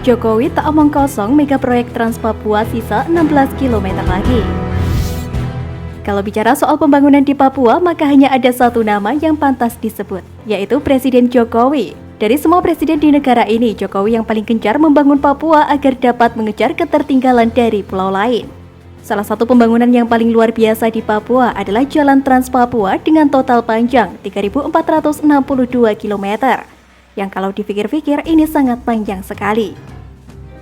Jokowi tak omong kosong, mega proyek Trans Papua sisa 16 km lagi. Kalau bicara soal pembangunan di Papua, maka hanya ada satu nama yang pantas disebut, yaitu Presiden Jokowi. Dari semua presiden di negara ini, Jokowi yang paling gencar membangun Papua agar dapat mengejar ketertinggalan dari pulau lain. Salah satu pembangunan yang paling luar biasa di Papua adalah Jalan Trans Papua dengan total panjang 3.462 km. Yang kalau dipikir-pikir ini sangat panjang sekali.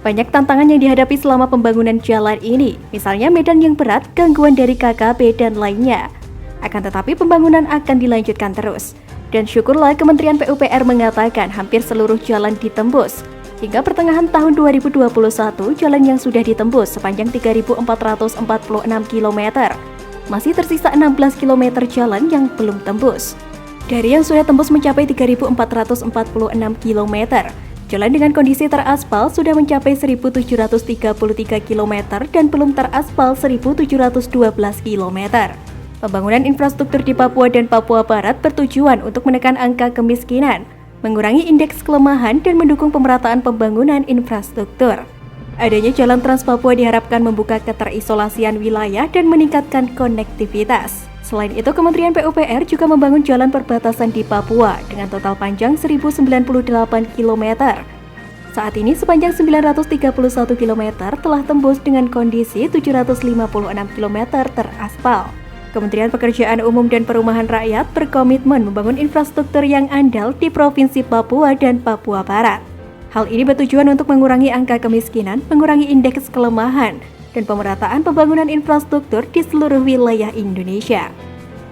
Banyak tantangan yang dihadapi selama pembangunan jalan ini, misalnya medan yang berat, gangguan dari KKP, dan lainnya. Akan tetapi pembangunan akan dilanjutkan terus. Dan syukurlah Kementerian PUPR mengatakan hampir seluruh jalan ditembus. Hingga pertengahan tahun 2021, jalan yang sudah ditembus sepanjang 3.446 km. Masih tersisa 16 km jalan yang belum tembus. Dari yang sudah tembus mencapai 3.446 km, jalan dengan kondisi teraspal sudah mencapai 1.733 km dan belum teraspal 1.712 km. Pembangunan infrastruktur di Papua dan Papua Barat bertujuan untuk menekan angka kemiskinan, mengurangi indeks kelemahan, dan mendukung pemerataan pembangunan infrastruktur. Adanya Jalan Trans Papua diharapkan membuka keterisolasian wilayah dan meningkatkan konektivitas. Selain itu, Kementerian PUPR juga membangun jalan perbatasan di Papua dengan total panjang 1.098 km. Saat ini sepanjang 931 km telah tembus dengan kondisi 756 km teraspal. Kementerian Pekerjaan Umum dan Perumahan Rakyat berkomitmen membangun infrastruktur yang andal di Provinsi Papua dan Papua Barat. Hal ini bertujuan untuk mengurangi angka kemiskinan, mengurangi indeks kelemahan, dan pemerataan pembangunan infrastruktur di seluruh wilayah Indonesia.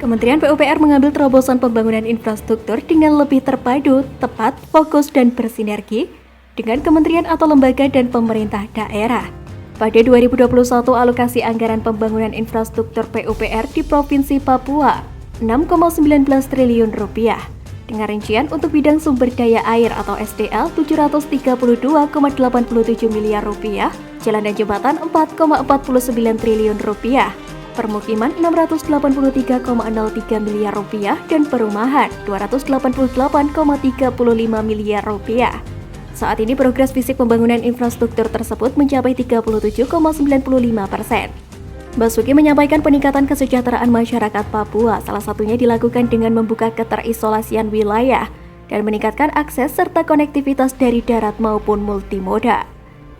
Kementerian PUPR mengambil terobosan pembangunan infrastruktur dengan lebih terpadu, tepat, fokus, dan bersinergi dengan kementerian atau lembaga dan pemerintah daerah. Pada 2021, alokasi anggaran pembangunan infrastruktur PUPR di Provinsi Papua 6,19 triliun rupiah, dengan rincian untuk bidang sumber daya air atau SDA 732,87 miliar rupiah, jalan dan jembatan 4,49 triliun rupiah, permukiman 683,03 miliar rupiah, dan perumahan 288,35 miliar rupiah. Saat ini progres fisik pembangunan infrastruktur tersebut mencapai 37,95%. Basuki menyampaikan peningkatan kesejahteraan masyarakat Papua salah satunya dilakukan dengan membuka keterisolasian wilayah dan meningkatkan akses serta konektivitas dari darat maupun multimoda.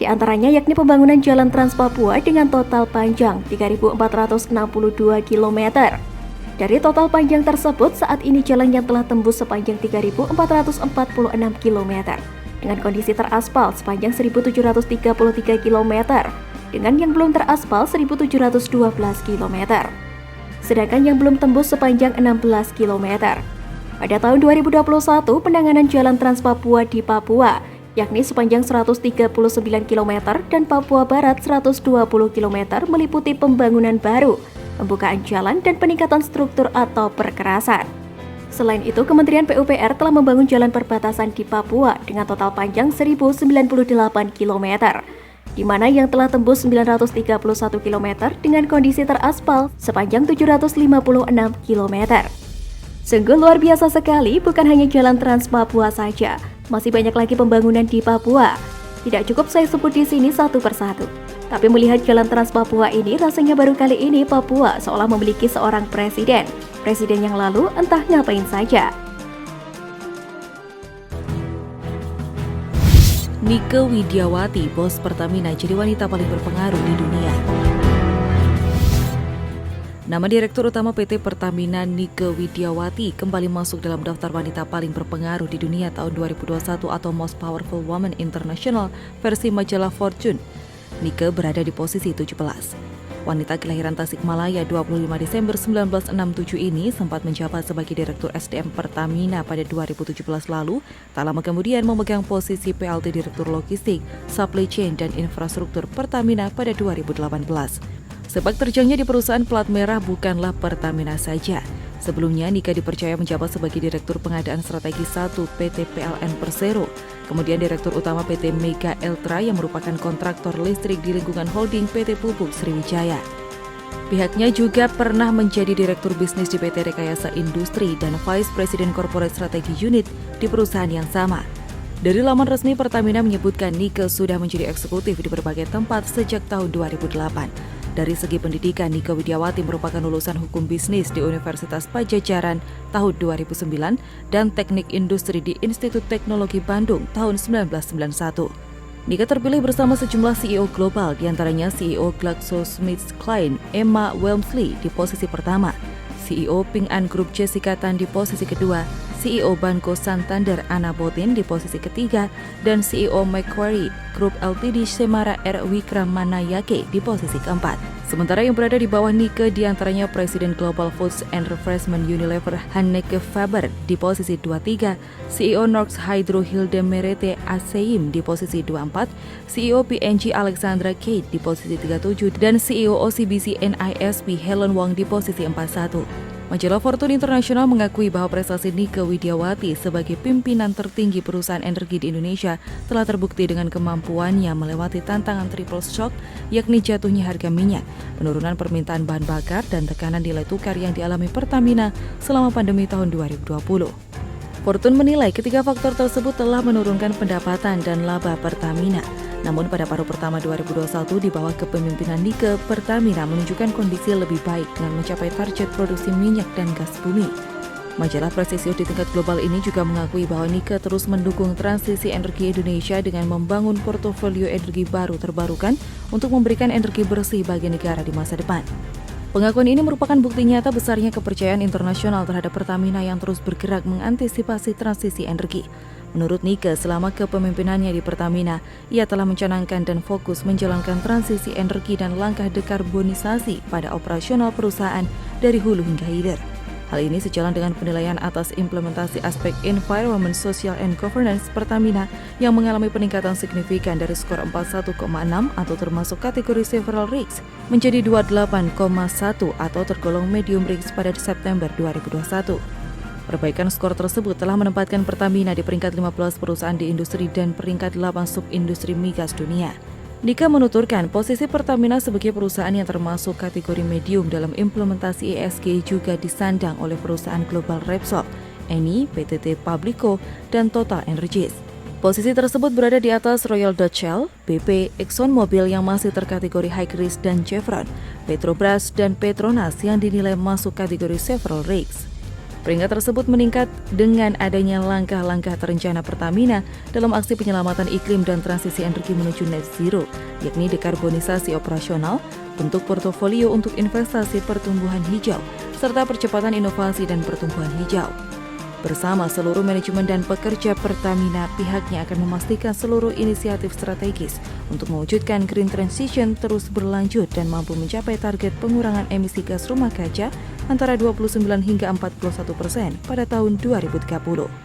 Di antaranya yakni pembangunan Jalan Trans Papua dengan total panjang 3.462 km. Dari total panjang tersebut, saat ini jalan yang telah tembus sepanjang 3.446 km dengan kondisi teraspal sepanjang 1.733 km, dengan yang belum teraspal 1.712 km. Sedangkan yang belum tembus sepanjang 16 km. Pada tahun 2021, penanganan Jalan Trans Papua di Papua yakni sepanjang 139 km dan Papua Barat 120 km meliputi pembangunan baru, pembukaan jalan, dan peningkatan struktur atau perkerasan. Selain itu, Kementerian PUPR telah membangun jalan perbatasan di Papua dengan total panjang 1.098 km, di mana yang telah tembus 931 km dengan kondisi teraspal sepanjang 756 km. Sungguh luar biasa sekali, bukan hanya Jalan Trans Papua saja, masih banyak lagi pembangunan di Papua. Tidak cukup saya sebut di sini satu persatu. Tapi melihat Jalan Trans Papua ini, rasanya baru kali ini Papua seolah memiliki seorang presiden. Presiden yang lalu entah ngapain saja. Nike Widiawati, bos Pertamina, jadi wanita paling berpengaruh di dunia. Nama Direktur Utama PT Pertamina Nike Widiawati kembali masuk dalam daftar wanita paling berpengaruh di dunia tahun 2021 atau Most Powerful Women International versi majalah Fortune. Nike berada di posisi 17. Wanita kelahiran Tasikmalaya 25 Desember 1967 ini sempat menjabat sebagai Direktur SDM Pertamina pada 2017 lalu, tak lama kemudian memegang posisi PLT Direktur Logistik, Supply Chain, dan Infrastruktur Pertamina pada 2018. Sepak terjangnya di perusahaan plat merah bukanlah Pertamina saja. Sebelumnya, Nika dipercaya menjabat sebagai Direktur Pengadaan Strategi 1 PT PLN Persero, kemudian Direktur Utama PT Mega Eltra yang merupakan kontraktor listrik di lingkungan holding PT Pupuk Sriwijaya. Pihaknya juga pernah menjadi Direktur Bisnis di PT Rekayasa Industri dan Vice President Corporate Strategy Unit di perusahaan yang sama. Dari laman resmi Pertamina menyebutkan Nike sudah menjadi eksekutif di berbagai tempat sejak tahun 2008. Dari segi pendidikan, Nike Widiawati merupakan lulusan hukum bisnis di Universitas Padjadjaran tahun 2009 dan Teknik Industri di Institut Teknologi Bandung tahun 1991. Nike terpilih bersama sejumlah CEO global, diantaranya CEO GlaxoSmithKline Emma Walmsley di posisi pertama, CEO Ping An Group Jessica Tan di posisi kedua, CEO Banco Santander Ana Botin di posisi ketiga, dan CEO Macquarie Group Ltd Semara R. Wikramanayake di posisi keempat. Sementara yang berada di bawah Nike diantaranya Presiden Global Foods and Refreshment Unilever Hanneke Faber di posisi 23, CEO Norsk Hydro Hilde Merete Aseim di posisi 24, CEO P&G Alexandra Kate di posisi 37, dan CEO OCBC NISP Helen Wang di posisi 41. Majalah Fortune International mengakui bahwa prestasi Nike Widiawati sebagai pimpinan tertinggi perusahaan energi di Indonesia telah terbukti dengan kemampuannya melewati tantangan triple shock, yakni jatuhnya harga minyak, penurunan permintaan bahan bakar, dan tekanan nilai tukar yang dialami Pertamina selama pandemi tahun 2020. Fortune menilai ketiga faktor tersebut telah menurunkan pendapatan dan laba Pertamina. Namun pada paruh pertama 2021 di bawah kepemimpinan Nike, Pertamina menunjukkan kondisi lebih baik dengan mencapai target produksi minyak dan gas bumi. Majalah prestisius di tingkat global ini juga mengakui bahwa Nike terus mendukung transisi energi Indonesia dengan membangun portofolio energi baru terbarukan untuk memberikan energi bersih bagi negara di masa depan. Pengakuan ini merupakan bukti nyata besarnya kepercayaan internasional terhadap Pertamina yang terus bergerak mengantisipasi transisi energi. Menurut Nike, selama kepemimpinannya di Pertamina, ia telah mencanangkan dan fokus menjalankan transisi energi dan langkah dekarbonisasi pada operasional perusahaan dari hulu hingga hilir. Hal ini sejalan dengan penilaian atas implementasi aspek environment, social, and governance Pertamina yang mengalami peningkatan signifikan dari skor 41,6 atau termasuk kategori several risks menjadi 28,1 atau tergolong medium risk pada September 2021. Perbaikan skor tersebut telah menempatkan Pertamina di peringkat 15 perusahaan di industri dan peringkat 8 subindustri migas dunia. Nike menuturkan posisi Pertamina sebagai perusahaan yang termasuk kategori medium dalam implementasi ESG juga disandang oleh perusahaan global Repsol, Eni, PTT Publico, dan Total Energies. Posisi tersebut berada di atas Royal Dutch Shell, BP, ExxonMobil yang masih terkategori high risk dan Chevron, Petrobras, dan Petronas yang dinilai masuk kategori several risks. Peringkat tersebut meningkat dengan adanya langkah-langkah terencana Pertamina dalam aksi penyelamatan iklim dan transisi energi menuju net zero, yakni dekarbonisasi operasional, bentuk portofolio untuk investasi pertumbuhan hijau, serta percepatan inovasi dan pertumbuhan hijau. Bersama seluruh manajemen dan pekerja Pertamina, pihaknya akan memastikan seluruh inisiatif strategis untuk mewujudkan green transition terus berlanjut dan mampu mencapai target pengurangan emisi gas rumah kaca antara 29 hingga 41% pada tahun 2030.